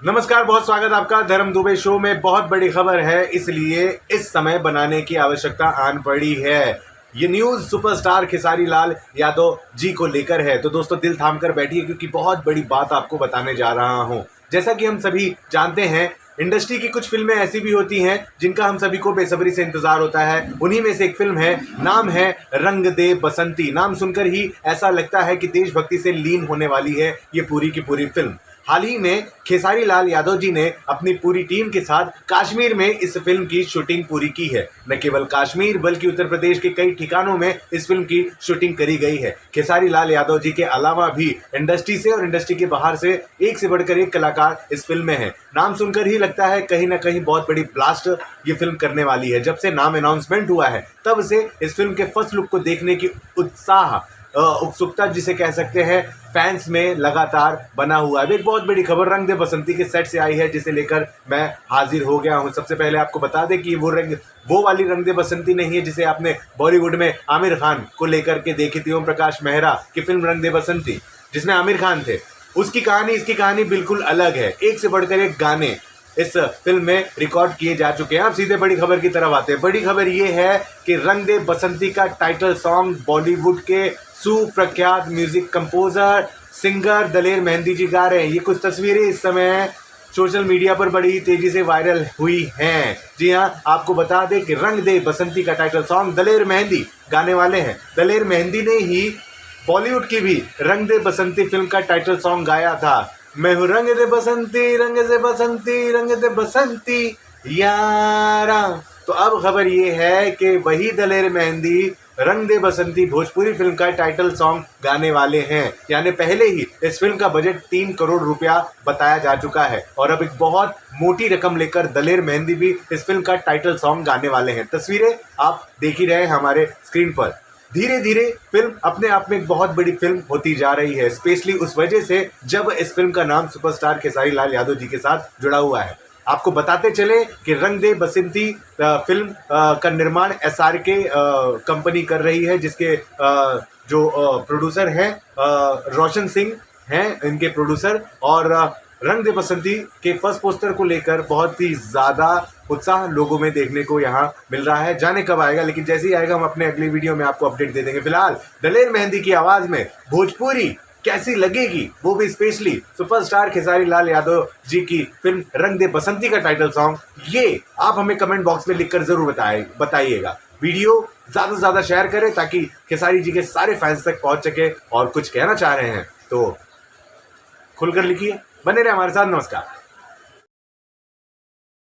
नमस्कार, बहुत स्वागत आपका धर्म दुबे शो में। बहुत बड़ी खबर है, इसलिए इस समय बनाने की आवश्यकता आन पड़ी है। ये न्यूज़ सुपरस्टार खेसारी लाल यादव जी को लेकर है। तो दोस्तों दिल थाम कर बैठिए, क्योंकि बहुत बड़ी बात आपको बताने जा रहा हूँ। जैसा कि हम सभी जानते हैं, इंडस्ट्री की कुछ फिल्में ऐसी भी होती हैं जिनका हम सभी को बेसब्री से इंतजार होता है। उन्हीं में से एक फिल्म है, नाम है रंग दे बसंती। नाम सुनकर ही ऐसा लगता है कि देशभक्ति से लीन होने वाली है ये पूरी की पूरी फिल्म। हाल ही में खेसारी लाल यादव जी ने अपनी पूरी टीम के साथ कश्मीर में इस फिल्म की शूटिंग पूरी की है। न केवल कश्मीर बल्कि उत्तर प्रदेश के कई ठिकानों में इस फिल्म की शूटिंग करी गई है। खेसारी लाल यादव जी के अलावा भी इंडस्ट्री से और इंडस्ट्री के बाहर से एक से बढ़कर एक कलाकार इस फिल्म में है। नाम सुनकर ही लगता है कहीं ना कहीं बहुत बड़ी ब्लास्ट ये फिल्म करने वाली है। जब से नाम अनाउंसमेंट हुआ है तब से इस फिल्म के फर्स्ट लुक को देखने की उत्सुकता जिसे कह सकते हैं फैंस में लगातार बना हुआ है। एक बहुत बड़ी खबर रंग दे बसंती के सेट से आई है, जिसे लेकर मैं हाजिर हो गया हूं। सबसे पहले आपको बता दें कि वो वाली रंग दे बसंती नहीं है जिसे आपने बॉलीवुड में आमिर खान को लेकर के देखी थी, ओम प्रकाश मेहरा की फिल्म रंग दे बसंती, जिसमें आमिर खान थे। उसकी कहानी इसकी कहानी बिल्कुल अलग है। एक से बढ़कर एक गाने इस फिल्म में रिकॉर्ड किए जा चुके हैं। अब सीधे बड़ी खबर की तरफ आते हैं। बड़ी खबर ये है कि रंग दे बसंती का टाइटल सॉन्ग बॉलीवुड के सुप्रख्यात music composer singer Daler Mehndi जी गा रहे हैं। ये कुछ तस्वीरें इस समय सोशल मीडिया पर बड़ी तेजी से वायरल हुई हैं। जी हाँ, आपको बता दें कि रंग दे बसंती का टाइटल सॉन्ग दलेर मेहंदी गाने वाले हैं। दलेर मेहंदी ने ही बॉलीवुड की भी रंग दे बसंती फिल्म का टाइटल सॉन्ग गाया था। मैं हूँ रंग दे बसंती, रंग दे बसंती, रंग दे बसंती यारा। तो अब खबर ये है कि वही दलेर मेहंदी रंग दे बसंती भोजपुरी फिल्म का टाइटल सॉन्ग गाने वाले हैं। यानी पहले ही इस फिल्म का बजट 3 करोड़ रुपया बताया जा चुका है और अब एक बहुत मोटी रकम लेकर दलेर मेहंदी भी इस फिल्म का टाइटल सॉन्ग गाने वाले हैं। तस्वीरें आप देख ही रहे हैं हमारे स्क्रीन पर। धीरे धीरे फिल्म अपने आप में एक बहुत बड़ी फिल्म होती जा रही है, स्पेशली उस वजह से जब इस फिल्म का नाम सुपरस्टार खेसारी लाल यादव जी के साथ जुड़ा हुआ है। आपको बताते चले कि रंग दे बसंती फिल्म का निर्माण SRK कंपनी कर रही है, जिसके जो प्रोड्यूसर हैं रोशन सिंह हैं इनके प्रोड्यूसर। और रंग दे बसंती के फर्स्ट पोस्टर को लेकर बहुत ही ज़्यादा उत्साह लोगों में देखने को यहाँ मिल रहा है। जाने कब आएगा, लेकिन जैसे ही आएगा हम अपने अगली वीडियो में आपको अपडेट दे देंगे। फिलहाल दलेर मेहंदी की आवाज़ में भोजपुरी कैसी लगेगी, वो भी स्पेशली सुपरस्टार खेसारी लाल यादव जी की फिल्म रंग दे बसंती का टाइटल सॉन्ग, ये आप हमें कमेंट बॉक्स में लिखकर जरूर बताइएगा। वीडियो ज़्यादा से ज़्यादा शेयर करें ताकि खेसारी जी के सारे फैंस तक पहुंच सके। और कुछ कहना चाह रहे हैं तो खुलकर लिखिए। बने रहे हमारे साथ। नमस्कार।